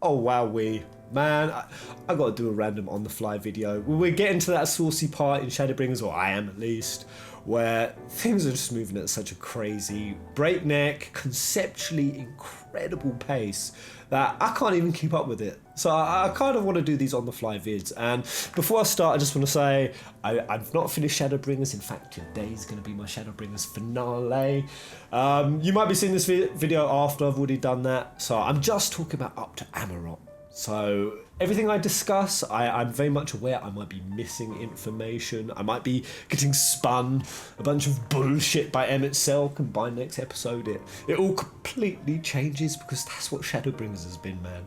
Oh wowee. Man, I gotta do a random on the fly video. We're getting to that saucy part in Shadowbringers, or I am at least, where things are just moving at such a crazy, breakneck, conceptually incredible pace that I can't even keep up with it. So I kind of want to do these on the fly vids. And before I start, I just want to say I've not finished Shadowbringers. In fact, today's going to be my Shadowbringers finale. You might be seeing this video after I've already done that. So I'm just talking about up to Amaurot. So everything I discuss, I'm very much aware I might be missing information. I might be getting spun a bunch of bullshit by Emet Selch, and by next episode it all completely changes, because that's what Shadowbringers has been, man.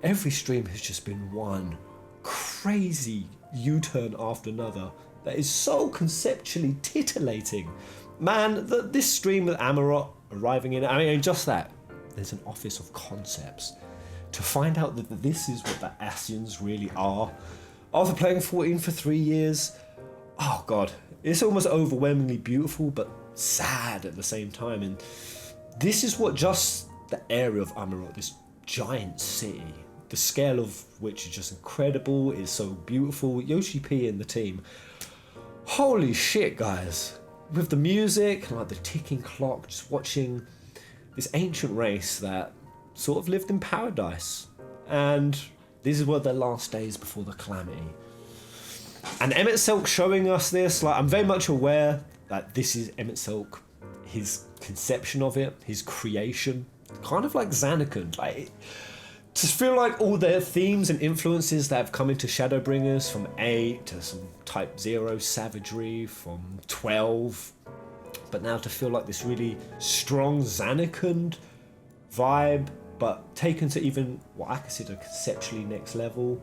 Every stream has just been one crazy U-turn after another that is so conceptually titillating. Man, this stream with Amaurot arriving in, I mean, just that. There's an office of concepts. To find out that this is what the Ascians really are. After playing 14 for 3 years, oh god, it's almost overwhelmingly beautiful, but sad at the same time. And this is what just the area of Amaurot, this giant city, the scale of which is just incredible, is so beautiful. Yoshi P and the team, holy shit, guys. With the music and like the ticking clock, just watching this ancient race that sort of lived in paradise, and this is what their last days before the calamity. And Emet Selch showing us this, like, I'm very much aware that this is Emet Selch, his conception of it, his creation, kind of like Zanarkand. Like, just feel like all their themes and influences that have come into Shadowbringers, from 8 to some Type 0 savagery, from 12, but now to feel like this really strong Zanarkand vibe, but taken to even what I consider conceptually next level.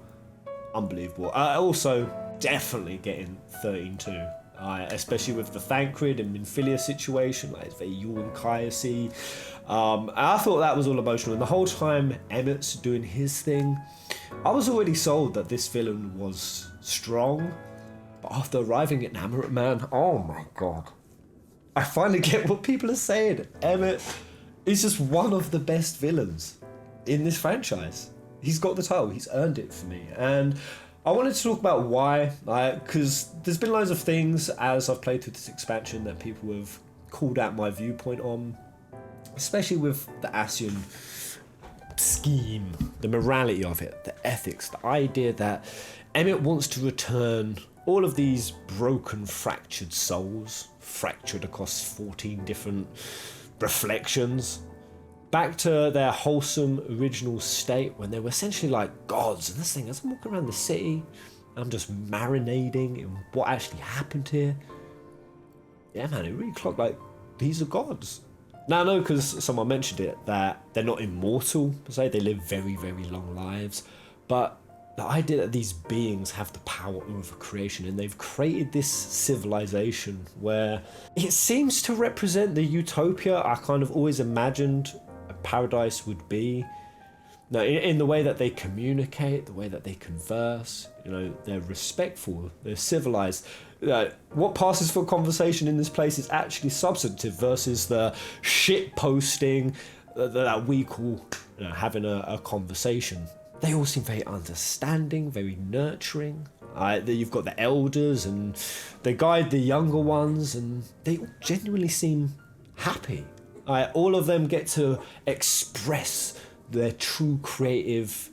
Unbelievable. Also, definitely getting 13-2. Especially with the Thancred and Minfilia situation, like it's very Ewan Kaiasi. I thought that was all emotional, and the whole time Emmett's doing his thing, I was already sold that this villain was strong, but after arriving at Amaurot, man, oh my god. I finally get what people are saying. Emet is just one of the best villains in this franchise. He's got the title, he's earned it for me. And I wanted to talk about why, because there's been loads of things as I've played through this expansion that people have called out my viewpoint on, especially with the Ascian scheme, the morality of it, the ethics, the idea that Emet wants to return all of these broken, fractured souls, fractured across 14 different reflections, back to their wholesome original state when they were essentially like gods. And this thing, as I'm walking around the city, I'm just marinating in what actually happened here. Yeah, man, it really clocked like these are gods. Now I know, because someone mentioned it, that they're not immortal per se, they live very, very long lives, but the idea that these beings have the power over creation, and they've created this civilization where it seems to represent the utopia I kind of always imagined a paradise would be. Now, in the way that they communicate, the way that they converse, you know, they're respectful, they're civilized. What passes for conversation in this place is actually substantive versus the shit posting that we call, you know, having a conversation. They all seem very understanding, very nurturing. You've got the elders, and they guide the younger ones, and they all genuinely seem happy. All of them get to express their true creative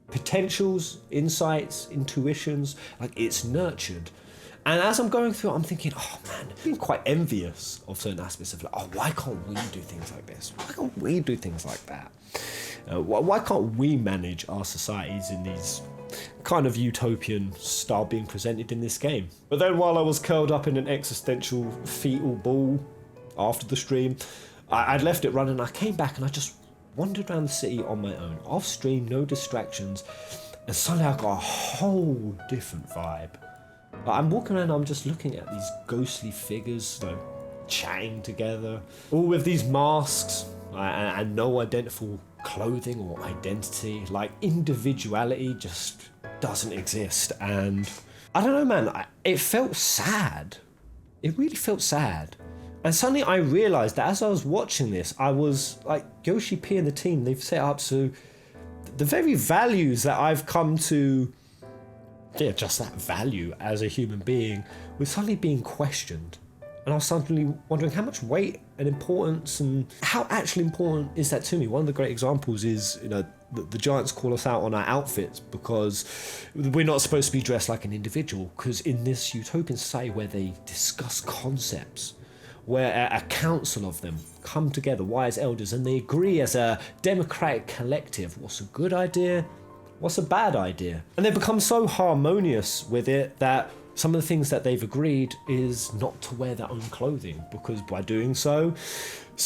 potentials, insights, intuitions. Like, it's nurtured. And as I'm going through it, I'm thinking, oh man, I'm being quite envious of certain aspects of like, oh, why can't we do things like this? Why can't we do things like that? Why can't we manage our societies in these kind of utopian style being presented in this game? But then while I was curled up in an existential fetal ball after the stream, I'd left it running. I came back and I just wandered around the city on my own, off stream, no distractions, and suddenly I got a whole different vibe. I'm walking around, I'm just looking at these ghostly figures, you know, chatting together, all with these masks and no identifiable clothing or identity. Like, individuality just doesn't exist. And I don't know, man, it felt sad. It really felt sad. And suddenly I realized that as I was watching this, I was like, Yoshi P and the team, they've set up so the very values that I've come to, just that value as a human being, was suddenly being questioned. And I was suddenly wondering how much weight and importance and how actually important is that to me. One of the great examples is, the Giants call us out on our outfits because we're not supposed to be dressed like an individual, because in this utopian society where they discuss concepts, where a council of them come together, wise elders, and they agree as a democratic collective what's a good idea, what's a bad idea. And they've become so harmonious with it that some of the things that they've agreed is not to wear their own clothing, because by doing so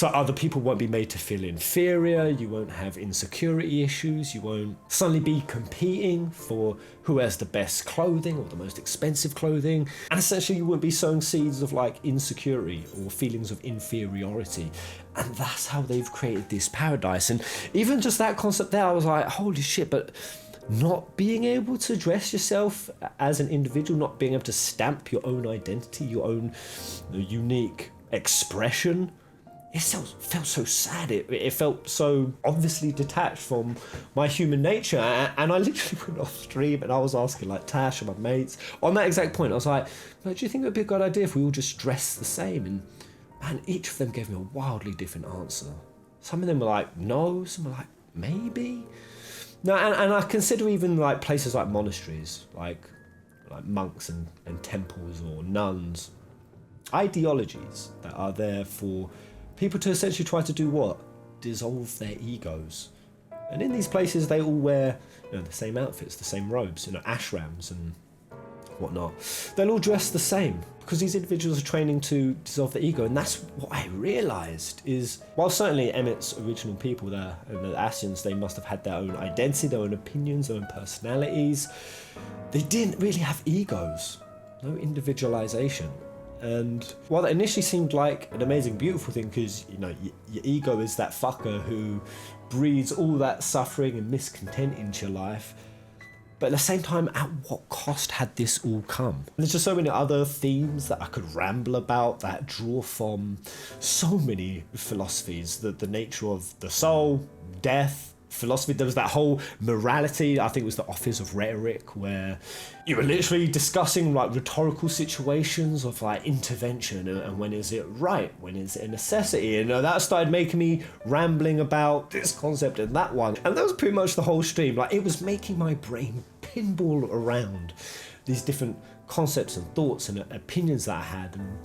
other people won't be made to feel inferior, you won't have insecurity issues, you won't suddenly be competing for who has the best clothing or the most expensive clothing, and essentially you won't be sowing seeds of like insecurity or feelings of inferiority. And that's how they've created this paradise. And even just that concept there, I was like, holy shit, but not being able to dress yourself as an individual, not being able to stamp your own identity, your own unique expression, it felt so sad. It felt so obviously detached from my human nature. And I literally went off stream and I was asking like Tash and my mates on that exact point. I was like, do you think it would be a good idea if we all just dressed the same? And man, each of them gave me a wildly different answer. Some of them were like, no. Some were like, maybe. No, and I consider even like places like monasteries, like monks and temples or nuns, ideologies that are there for people to essentially try to do what? Dissolve their egos. And in these places they all wear the same outfits, the same robes, ashrams and whatnot. They'll all dress the same because these individuals are training to dissolve their ego. And that's what I realised is, while certainly Emet's original people there and the Asciens, they must have had their own identity, their own opinions, their own personalities, they didn't really have egos, no individualisation. And while that initially seemed like an amazing, beautiful thing, because your ego is that fucker who breeds all that suffering and miscontent into your life, but at the same time, at what cost had this all come? And there's just so many other themes that I could ramble about that draw from so many philosophies, the nature of the soul, death, philosophy. There was that whole morality, I think it was the office of rhetoric, where you were literally discussing like rhetorical situations of like intervention and when is it right, when is it a necessity, and that started making me rambling about this concept and that one, and that was pretty much the whole stream. Like, it was making my brain pinball around these different concepts and thoughts and opinions that I had, and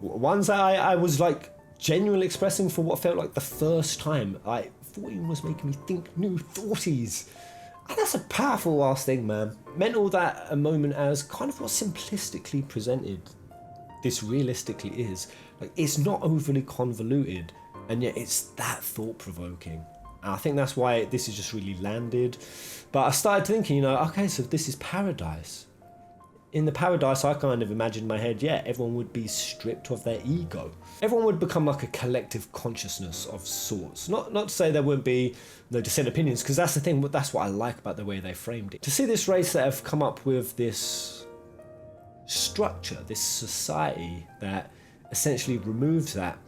ones that I was like genuinely expressing for what felt like the first time. Like, 14 was making me think new thoughties. And that's a powerful ass thing, man. Meant all that a moment as kind of what simplistically presented this realistically is. Like, it's not overly convoluted, and yet it's that thought-provoking. And I think that's why this is just really landed. But I started thinking, okay, so this is paradise. In the paradise, I kind of imagined in my head, everyone would be stripped of their ego. Everyone would become like a collective consciousness of sorts. Not to say there wouldn't be no dissent opinions, because that's the thing, that's what I like about the way they framed it. To see this race that have come up with this structure, this society that essentially removes that,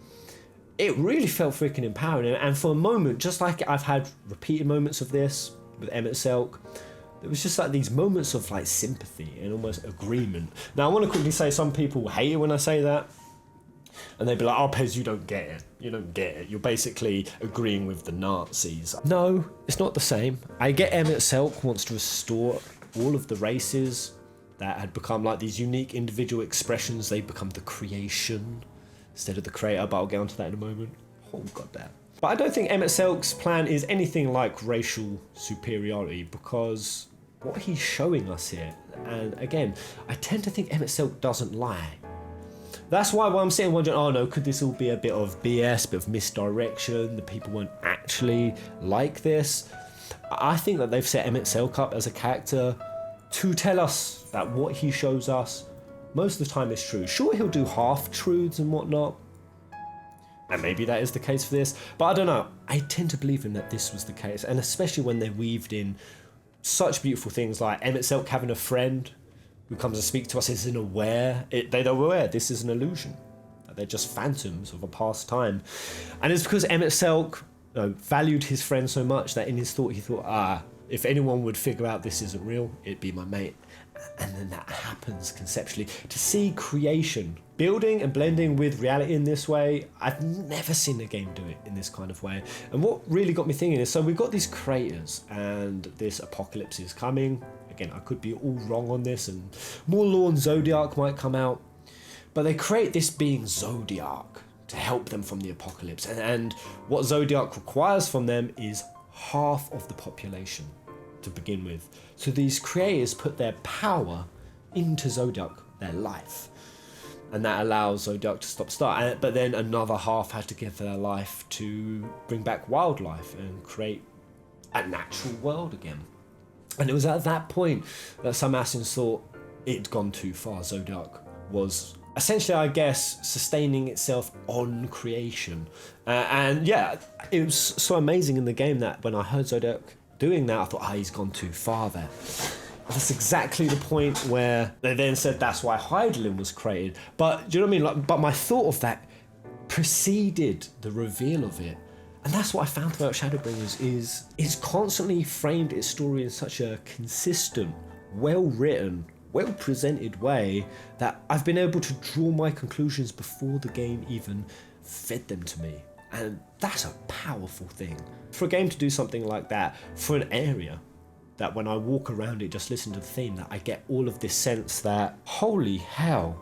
it really felt freaking empowering. And for a moment, just like I've had repeated moments of this with Emet Selch, it was just like these moments of like sympathy and almost agreement. Now I want to quickly say some people hate it when I say that, and they'd be like, oh Pez, you don't get it. You don't get it. You're basically agreeing with the Nazis. No, it's not the same. I get Emet Selch wants to restore all of the races that had become like these unique individual expressions. They become the creation instead of the creator, but I'll get onto that in a moment. Oh goddamn. But I don't think Emet Selch's plan is anything like racial superiority, because what he's showing us here, and again, I tend to think Emet Selch doesn't lie. That's why when I'm sitting wondering, oh no, could this all be a bit of BS, a bit of misdirection, the people won't actually like this? I think that they've set Emet Selch up as a character to tell us that what he shows us most of the time is true. Sure, he'll do half-truths and whatnot, and maybe that is the case for this, but I don't know. I tend to believe in that this was the case, and especially when they're weaved in such beautiful things like Emet Selch having a friend who comes to speak to us isn't aware. They're aware this is an illusion. They're just phantoms of a past time. And it's because Emet Selch valued his friend so much that in his thought he thought, If anyone would figure out this isn't real, it'd be my mate. And then that happens conceptually. To see creation, building and blending with reality in this way, I've never seen a game do it in this kind of way. And what really got me thinking is, so we've got these creators and this apocalypse is coming. Again, I could be all wrong on this and more lore on Zodiark might come out. But they create this being Zodiark to help them from the apocalypse. And what Zodiark requires from them is half of the population to begin with. So these creators put their power into Zodiark, their life. And that allows Zodiark to start. But then another half had to give their life to bring back wildlife and create a natural world again. And it was at that point that some Asciens thought it'd gone too far. Zodiark was essentially, I guess, sustaining itself on creation. And yeah, it was so amazing in the game that when I heard Zodiark doing that, I thought, he's gone too far there. That's exactly the point where they then said that's why hydaelyn was created. But do you know what I mean? But my thought of that preceded the reveal of it. And that's what I found about Shadowbringers is it's constantly framed its story in such a consistent, well-written, well-presented way that I've been able to draw my conclusions before the game even fed them to me. And that's a powerful thing. For a game to do something like that, for an area that when I walk around it, just listen to the theme, that I get all of this sense that, holy hell.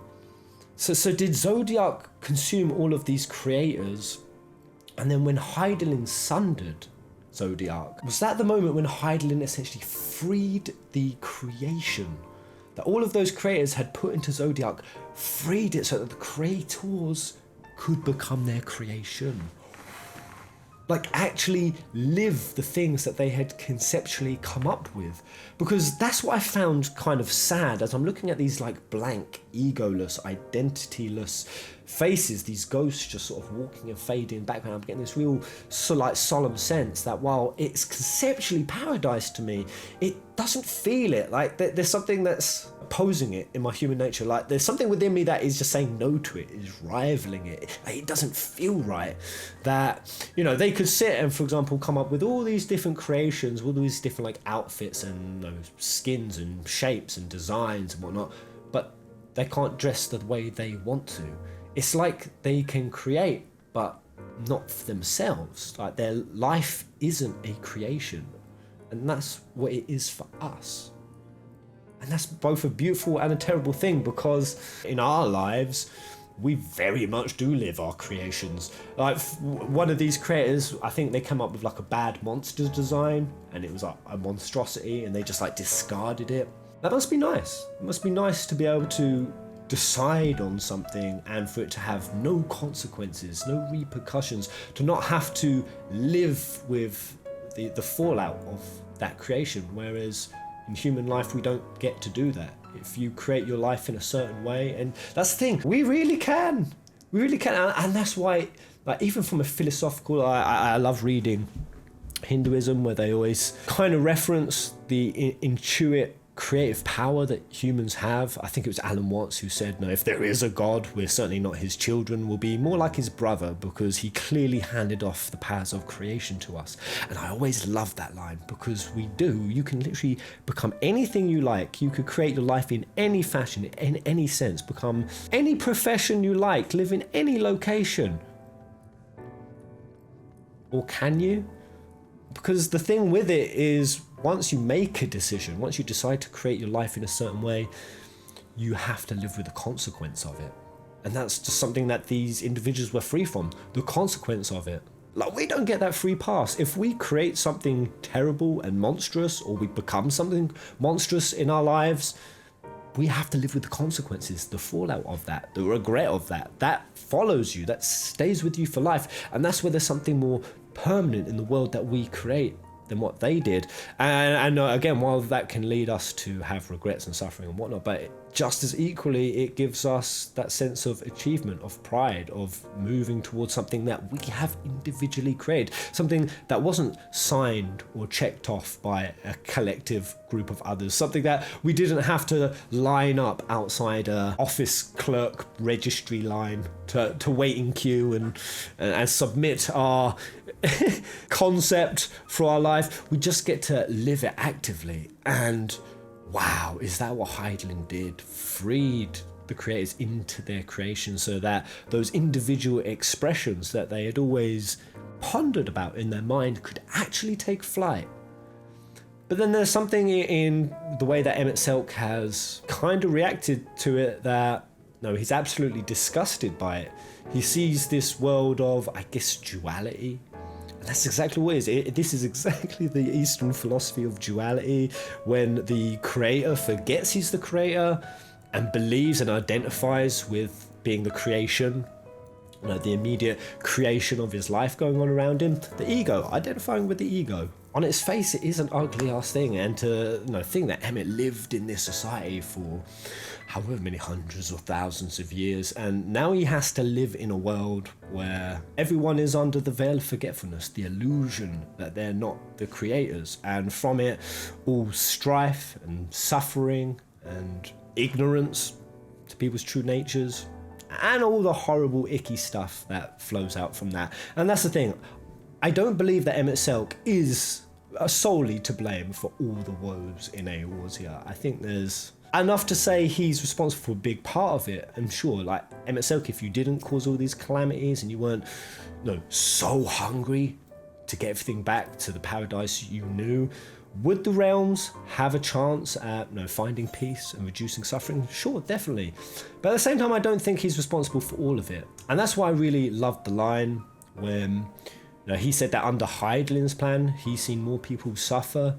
So did Zodiark consume all of these creators? And then when hydaelyn sundered Zodiark, was that the moment when hydaelyn essentially freed the creation that all of those creators had put into Zodiark, freed it so that the creators could become their creation? Like actually live the things that they had conceptually come up with. Because that's what I found kind of sad as I'm looking at these like blank, egoless, identityless faces, these ghosts just sort of walking and fading in the background. I'm getting this real solemn sense that while it's conceptually paradise to me, it doesn't feel it. Like there's something that's opposing it in my human nature. Like there's something within me that is just saying no to it, is rivaling it. Like, it doesn't feel right. That, you know, they could sit and, for example, come up with all these different creations, all these different like outfits and skins and shapes and designs and whatnot, but they can't dress the way they want to. It's like they can create, but not for themselves. Like their life isn't a creation, and that's what it is for us. And that's both a beautiful and a terrible thing, because in our lives, we very much do live our creations. Like one of these creators, I think they came up with like a bad monster design, and it was like a monstrosity, and they just like discarded it. That must be nice. It must be nice to be able to decide on something and for it to have no consequences, no repercussions, to not have to live with the fallout of that creation. Whereas in human life, we don't get to do that. If you create your life in a certain way, and that's the thing, we really can, and that's why, like, even from a philosophical, I love reading Hinduism, where they always kind of reference the intuitive creative power that humans have. I think it was Alan Watts who said, no, if there is a God, we're certainly not his children, we'll be more like his brother, because he clearly handed off the powers of creation to us. And I always love that line, because we do. You can literally become anything you like. You could create your life in any fashion, in any sense, become any profession you like, live in any location. Or can you? Because the thing with it is, once you make a decision, once you decide to create your life in a certain way, you have to live with the consequence of it. And that's just something that these individuals were free from, the consequence of it. Like, we don't get that free pass. If we create something terrible and monstrous, or we become something monstrous in our lives, we have to live with the consequences, the fallout of that, the regret of that. That follows you, that stays with you for life. And that's where there's something more permanent in the world that we create than what they did. And again, while that can lead us to have regrets and suffering and whatnot, but just as equally, it gives us that sense of achievement, of pride, of moving towards something that we have individually created, something that wasn't signed or checked off by a collective group of others, something that we didn't have to line up outside a office clerk registry line to wait in queue and submit our concept for our life. We just get to live it actively. And wow, is that what hydaelyn did? Freed the creators into their creation so that those individual expressions that they had always pondered about in their mind could actually take flight. But then there's something in the way that Emet Selch has kind of reacted to it that, no, he's absolutely disgusted by it. He sees this world of, I guess, duality. And that's exactly what it is. This is exactly the Eastern philosophy of duality, when the creator forgets he's the creator and believes and identifies with being the creation, you know, the immediate creation of his life going on around him. The ego, identifying with the ego. On its face, it is an ugly ass thing, and to think that Emet lived in this society for however many hundreds or thousands of years, and now he has to live in a world where everyone is under the veil of forgetfulness, the illusion that they're not the creators, and from it all strife and suffering and ignorance to people's true natures, and all the horrible icky stuff that flows out from that. And that's the thing, I don't believe that Emet Selch is solely to blame for all the woes in Eorzea. I think there's enough to say he's responsible for a big part of it. I'm sure, like Emet Selch, if you didn't cause all these calamities and you weren't so hungry to get everything back to the paradise you knew, would the realms have a chance at finding peace and reducing suffering? Sure, definitely. But at the same time, I don't think he's responsible for all of it. And that's why I really loved the line when he said that under hydaelyn's plan, he's seen more people suffer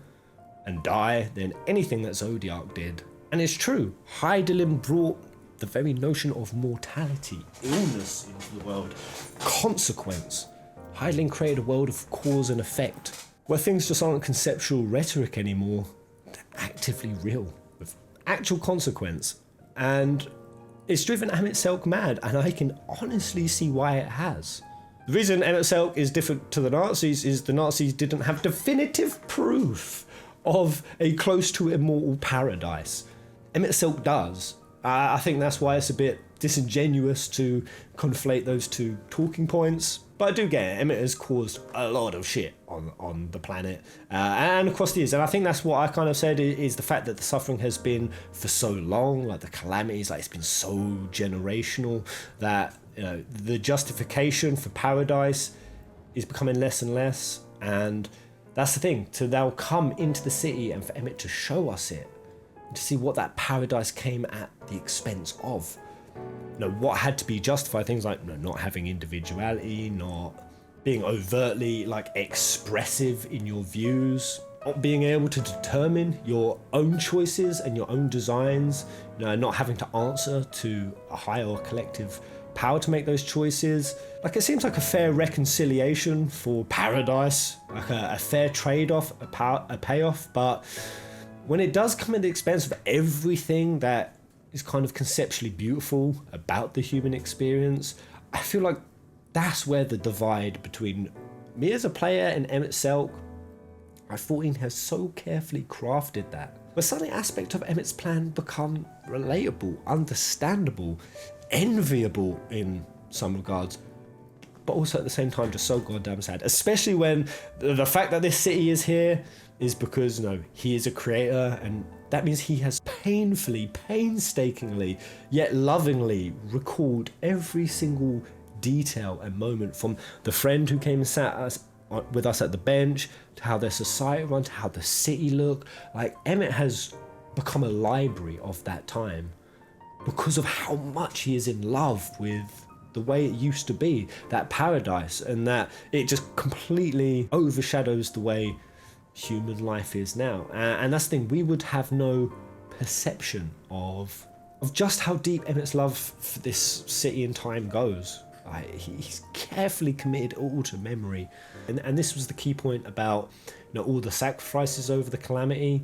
and die than anything that Zodiark did. And it's true, hydaelyn brought the very notion of mortality, illness into the world, consequence. Hydaelyn created a world of cause and effect, where things just aren't conceptual rhetoric anymore, they're actively real, with actual consequence. And it's driven Emet Selch mad, and I can honestly see why it has. The reason Emet Selch is different to the Nazis is the Nazis didn't have definitive proof of a close to immortal paradise. Emet Selch does. I think that's why it's a bit disingenuous to conflate those two talking points. But I do get it. Emet has caused a lot of shit on the planet and across the years. And I think that's what I kind of said is the fact that the suffering has been for so long, like the calamities, like it's been so generational that the justification for paradise is becoming less and less. And that's the thing, to now come into the city and for Emet to show us it, to see what that paradise came at the expense of. What had to be justified, things like not having individuality, not being overtly expressive in your views, not being able to determine your own choices and your own designs, not having to answer to a higher or collective power to make those choices. It seems like a fair reconciliation for paradise, like a fair trade-off, a payoff, but when it does come at the expense of everything that is kind of conceptually beautiful about the human experience, I feel like that's where the divide between me as a player and Emet Selch, I thought he has so carefully crafted that, where suddenly aspects of Emet's plan become relatable, understandable, enviable in some regards, but also at the same time just so goddamn sad, especially when the fact that this city is here is because he is a creator, and that means he has painstakingly yet lovingly recalled every single detail and moment, from the friend who came and sat with us at the bench, to how their society runs, to how the city looked. Emet has become a library of that time because of how much he is in love with the way it used to be, that paradise, and that it just completely overshadows the way human life is now. And that's the thing, we would have no perception of just how deep Emet's love for this city and time goes. He's carefully committed all to memory, and this was the key point about all the sacrifices over the calamity.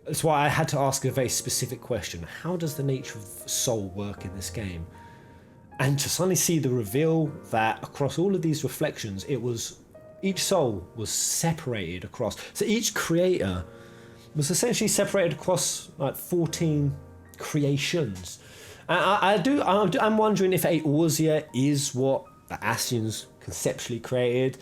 That's why I had to ask a very specific question: how does the nature of soul work in this game? And to suddenly see the reveal that across all of these reflections, each soul was separated across. So each creator was essentially separated across 14 creations. I'm wondering if Eorzea is what the Ascians conceptually created.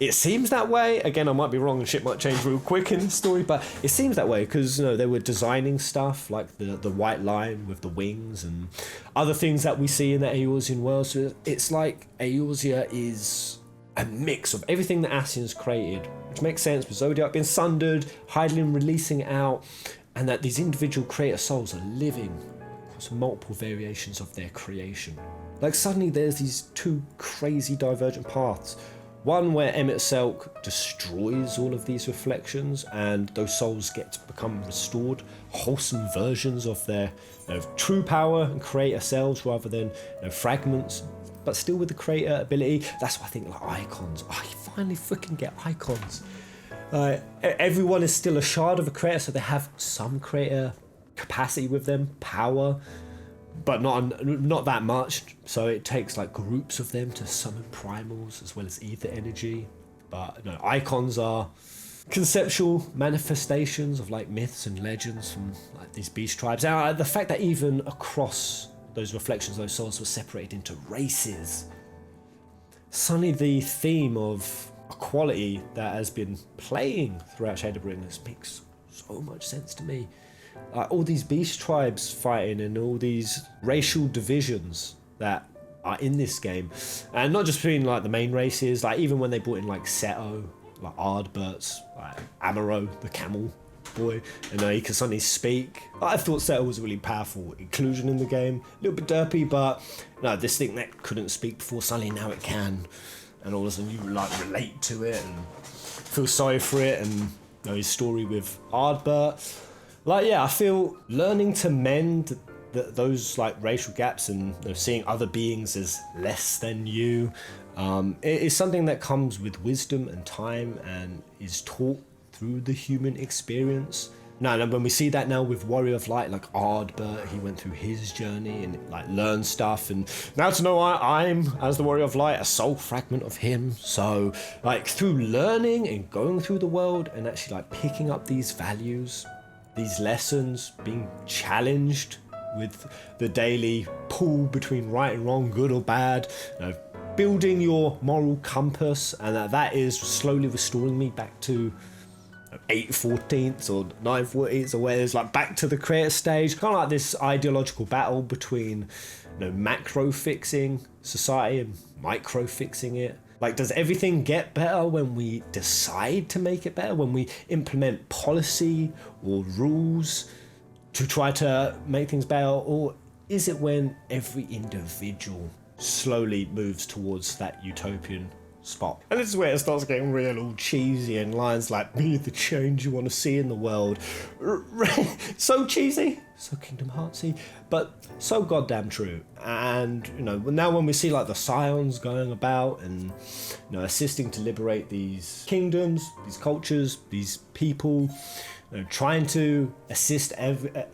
It seems that way. Again, I might be wrong and shit might change real quick in the story, but it seems that way because, you know, they were designing stuff like the white line with the wings and other things that we see in the Eorzean world. So it's like Eorzea is a mix of everything that Asciens created, which makes sense with Zodiark being sundered, hydaelyn releasing out, and that these individual creator souls are living across multiple variations of their creation. Like suddenly there's these two crazy divergent paths. One where Emet Selch destroys all of these reflections and those souls get to become restored, wholesome versions of their, you know, true power and creator selves rather than, you know, fragments, but still with the creator ability. That's why I think like icons. I finally freaking get icons. Everyone is still a shard of a creator, so they have some creator capacity with them, power, but not that much. So it takes like groups of them to summon primals as well as ether energy. But no, icons are conceptual manifestations of like myths and legends from like these beast tribes. Now the fact that even across those reflections, those souls were separated into races. Suddenly the theme of equality that has been playing throughout Shadowbringers makes so much sense to me. All these beast tribes fighting and all these racial divisions that are in this game, and not just between like the main races, like even when they brought in like Seto, like Ardbert's, like Amaurot, the camel boy, and he can suddenly speak. I thought Seto was a really powerful inclusion in the game, a little bit derpy, but no, this thing that couldn't speak before, suddenly now it can, and all of a sudden you like relate to it and feel sorry for it, and you know, his story with Ardbert. Like, yeah, I feel learning to mend those like racial gaps and, you know, seeing other beings as less than you it is something that comes with wisdom and time and is taught through the human experience. Now, when we see that now with Warrior of Light, like Ardbert, he went through his journey and like learned stuff, and now to know I'm, as the Warrior of Light, a soul fragment of him. So like through learning and going through the world and actually like picking up these values, these lessons, being challenged with the daily pull between right and wrong, good or bad, you know, building your moral compass, and that is slowly restoring me back to 8/14 or 9/14 or where it's like back to the creator stage. Kind of like this ideological battle between, you know, macro fixing society and micro fixing it. Like, does everything get better when we decide to make it better? When we implement policy or rules to try to make things better? Or is it when every individual slowly moves towards that utopian spot? And this is where it starts getting real all cheesy and lines like, be the change you want to see in the world. So cheesy, so Kingdom Heartsy, but so goddamn true. And, you know, now when we see like the scions going about and, you know, assisting to liberate these kingdoms, these cultures, these people, you know, trying to assist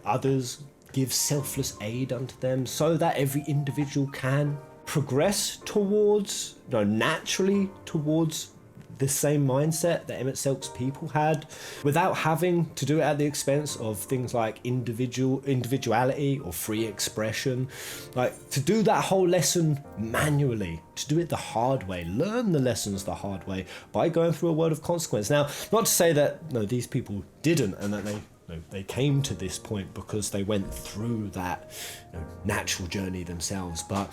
others, give selfless aid unto them so that every individual can progress towards, you know, naturally towards the same mindset that Emet Selch's people had, without having to do it at the expense of things like individuality or free expression. Like, to do that whole lesson manually, to do it the hard way, learn the lessons the hard way by going through a world of consequence. Now, not to say that, you know, these people didn't and that they came to this point because they went through that, you know, natural journey themselves, but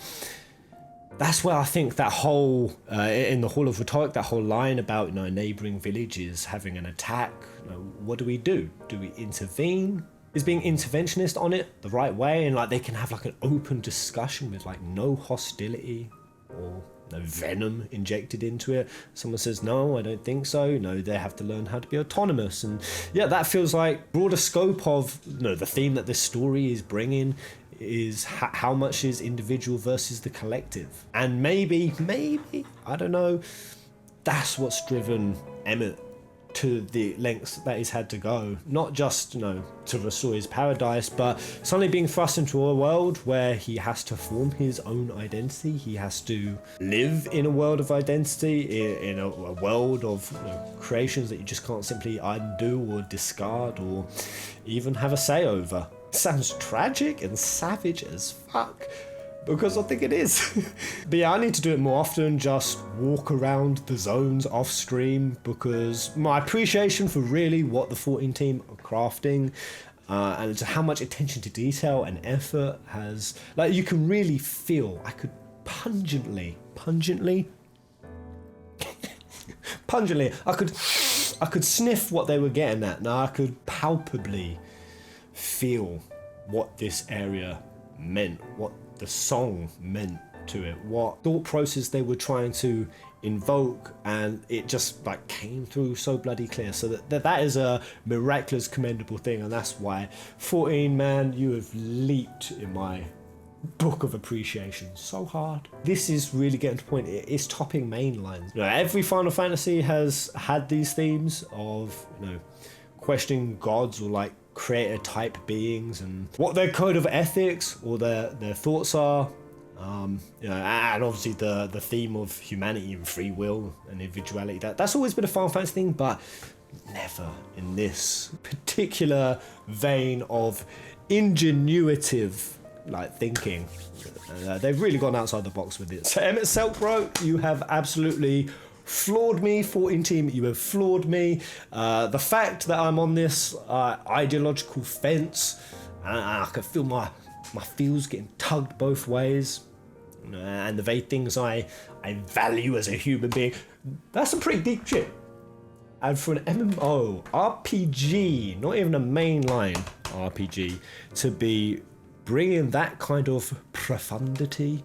that's where I think that whole, in the Hall of Rhetoric, that whole line about, you know, neighbouring villages having an attack, you know, what do we do? Do we intervene? Is being interventionist on it the right way? And like they can have like an open discussion with like no hostility or no venom injected into it. Someone says, no, I don't think so. You know, they have to learn how to be autonomous. And yeah, that feels like broader scope of, you know, the theme that this story is bringing is how much is individual versus the collective. And maybe, I don't know, that's what's driven Emet to the lengths that he's had to go. Not just, you know, to restore his paradise, but suddenly being thrust into a world where he has to form his own identity. He has to live in a world of identity, in a world of, you know, creations that you just can't simply undo or discard or even have a say over. Sounds tragic and savage as fuck, because I think it is. But yeah, I need to do it more often, just walk around the zones off stream, because my appreciation for really what the 14 team are crafting and how much attention to detail and effort has, like, you can really feel, I could pungently, I could sniff what they were getting at. Now I could palpably feel what this area meant, what the song meant to it, what thought process they were trying to invoke, and it just like came through so bloody clear. So that is a miraculous, commendable thing, and that's why 14, man, you have leaped in my book of appreciation so hard. This is really getting to the point, it's topping main lines. You know, every Final Fantasy has had these themes of, you know, questioning gods or like creator type beings and what their code of ethics or their thoughts are. You know, and obviously the theme of humanity and free will and individuality. That's always been a Final Fantasy thing, but never in this particular vein of ingenuitive like thinking. They've really gone outside the box with it. So Emet Selch, bro, you have absolutely floored me. 14 team, you have floored me. The fact that I'm on this ideological fence, and I can feel my feels getting tugged both ways, and the very things I value as a human being, that's some pretty deep shit. And for an MMO RPG, not even a mainline RPG, to be bringing that kind of profundity,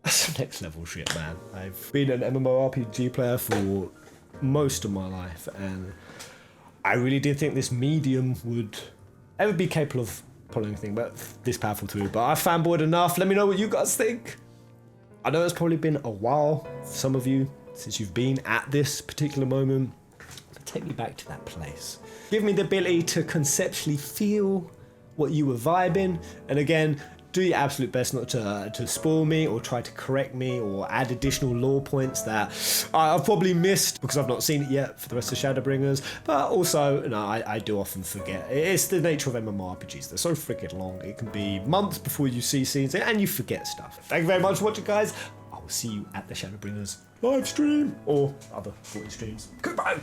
that's some next level shit, man. I've been an MMORPG player for most of my life, and I really did think this medium would ever be capable of pulling anything but this powerful through. But I fanboyed enough. Let me know what you guys think. I know it's probably been a while for some of you since you've been at this particular moment, but take me back to that place. Give me the ability to conceptually feel what you were vibing, and again, do your absolute best not to spoil me or try to correct me or add additional lore points that I've probably missed because I've not seen it yet for the rest of Shadowbringers. But also, you know, I do often forget. It's the nature of MMORPGs. They're so freaking long. It can be months before you see scenes and you forget stuff. Thank you very much for watching, guys. I will see you at the Shadowbringers live stream or other 40 streams. Goodbye.